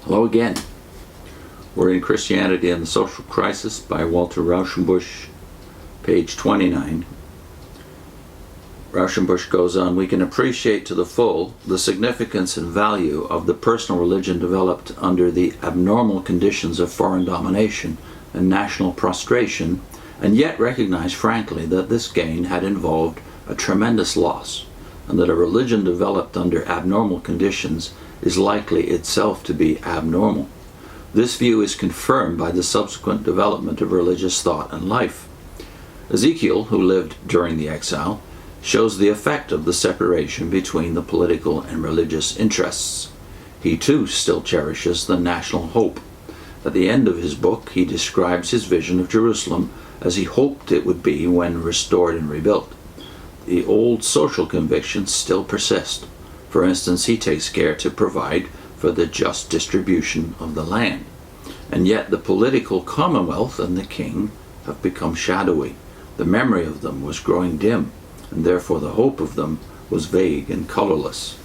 Hello again. We're in Christianity and the Social Crisis by Walter Rauschenbusch, page 29. Rauschenbusch goes on, we can appreciate to the full the significance and value of the personal religion developed under the abnormal conditions of foreign domination and national prostration, and yet recognize frankly that this gain had involved a tremendous loss, and that a religion developed under abnormal conditions is likely itself to be abnormal. This view is confirmed by the subsequent development of religious thought and life. Ezekiel, who lived during the exile, shows the effect of the separation between the political and religious interests. He too still cherishes the national hope. At the end of his book, he describes his vision of Jerusalem as he hoped it would be when restored and rebuilt. The old social convictions still persist. For instance, he takes care to provide for the just distribution of the land. And yet the political commonwealth and the king have become shadowy. The memory of them was growing dim, and therefore the hope of them was vague and colorless.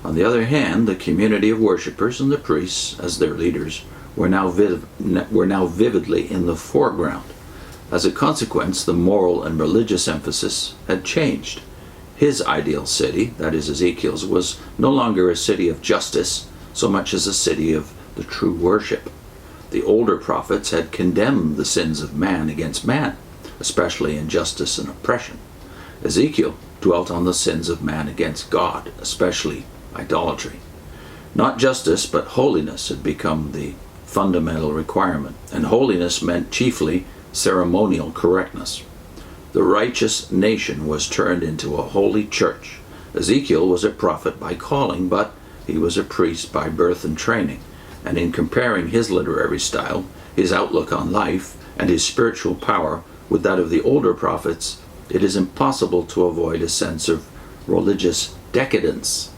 On the other hand, the community of worshippers and the priests, as their leaders, were now vividly in the foreground. As a consequence, the moral and religious emphasis had changed. His ideal city, that is Ezekiel's, was no longer a city of justice so much as a city of the true worship. The older prophets had condemned the sins of man against man, especially injustice and oppression. Ezekiel dwelt on the sins of man against God, especially idolatry. Not justice, but holiness had become the fundamental requirement, and holiness meant chiefly ceremonial correctness. The righteous nation was turned into a holy church. Ezekiel was a prophet by calling, but he was a priest by birth and training. And in comparing his literary style, his outlook on life, and his spiritual power with that of the older prophets, it is impossible to avoid a sense of religious decadence.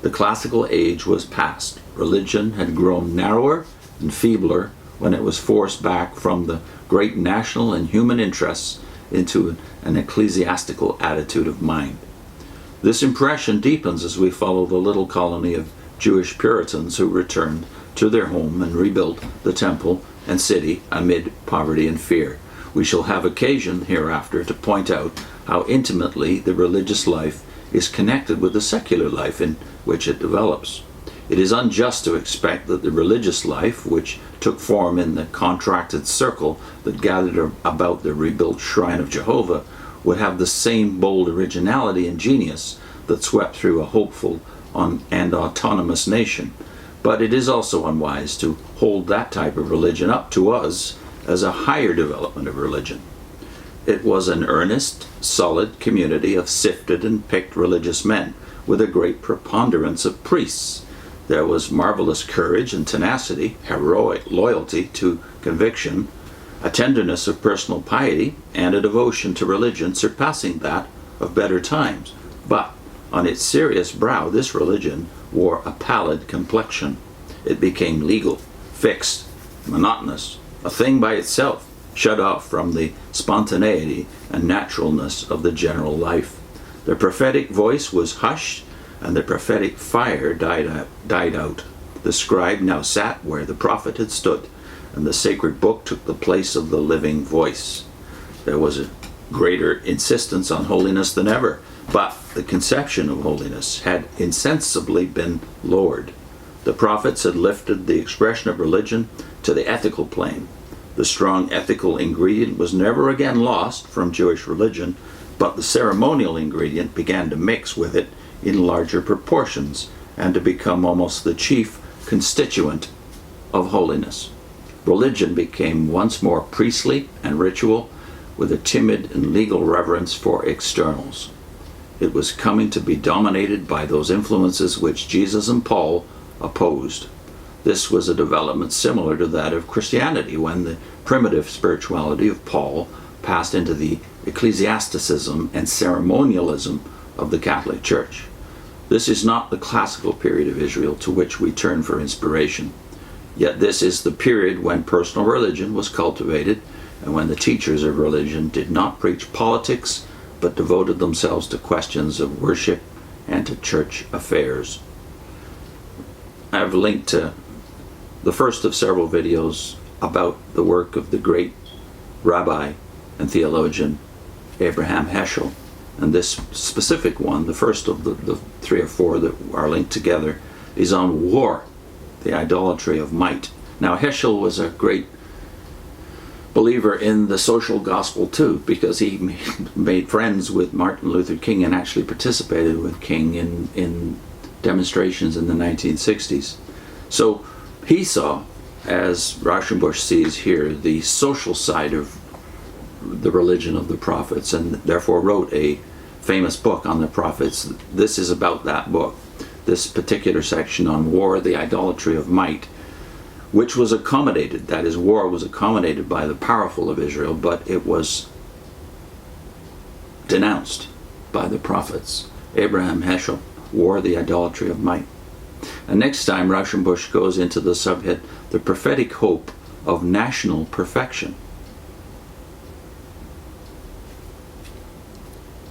The classical age was past. Religion had grown narrower and feebler when it was forced back from the great national and human interests into an ecclesiastical attitude of mind. This impression deepens as we follow the little colony of Jewish Puritans who returned to their home and rebuilt the temple and city amid poverty and fear. We shall have occasion hereafter to point out how intimately the religious life is connected with the secular life in which it develops. It is unjust to expect that the religious life, which took form in the contracted circle that gathered about the rebuilt shrine of Jehovah, would have the same bold originality and genius that swept through a hopeful and autonomous nation. But it is also unwise to hold that type of religion up to us as a higher development of religion. It was an earnest, solid community of sifted and picked religious men, with a great preponderance of priests. There was marvelous courage and tenacity, heroic loyalty to conviction, a tenderness of personal piety, and a devotion to religion surpassing that of better times. But on its serious brow, this religion wore a pallid complexion. It became legal, fixed, monotonous, a thing by itself, shut off from the spontaneity and naturalness of the general life. The prophetic voice was hushed, and the prophetic fire died out. The scribe now sat where the prophet had stood, and the sacred book took the place of the living voice. There was a greater insistence on holiness than ever, but the conception of holiness had insensibly been lowered. The prophets had lifted the expression of religion to the ethical plane. The strong ethical ingredient was never again lost from Jewish religion, but the ceremonial ingredient began to mix with it in larger proportions and to become almost the chief constituent of holiness. Religion became once more priestly and ritual, with a timid and legal reverence for externals. It was coming to be dominated by those influences which Jesus and Paul opposed. This was a development similar to that of Christianity when the primitive spirituality of Paul passed into the ecclesiasticism and ceremonialism of the Catholic Church. This is not the classical period of Israel to which we turn for inspiration. Yet this is the period when personal religion was cultivated and when the teachers of religion did not preach politics but devoted themselves to questions of worship and to church affairs. I've linked to the first of several videos about the work of the great rabbi and theologian Abraham Heschel. And this specific one, the first of the 3 or 4 that are linked together, is on war, the idolatry of might. Now, Heschel was a great believer in the social gospel too, because he made friends with Martin Luther King and actually participated with King in demonstrations in the 1960s. So he saw, as Rauschenbusch sees here, the social side of the religion of the prophets, and therefore wrote a famous book on the prophets. This is about that book, this particular section on war, the idolatry of might, which was accommodated, that is, war was accommodated by the powerful of Israel, but it was denounced by the prophets. Abraham Heschel, war, the idolatry of might. And next time Rauschenbusch goes into the subhead, the prophetic hope of national perfection.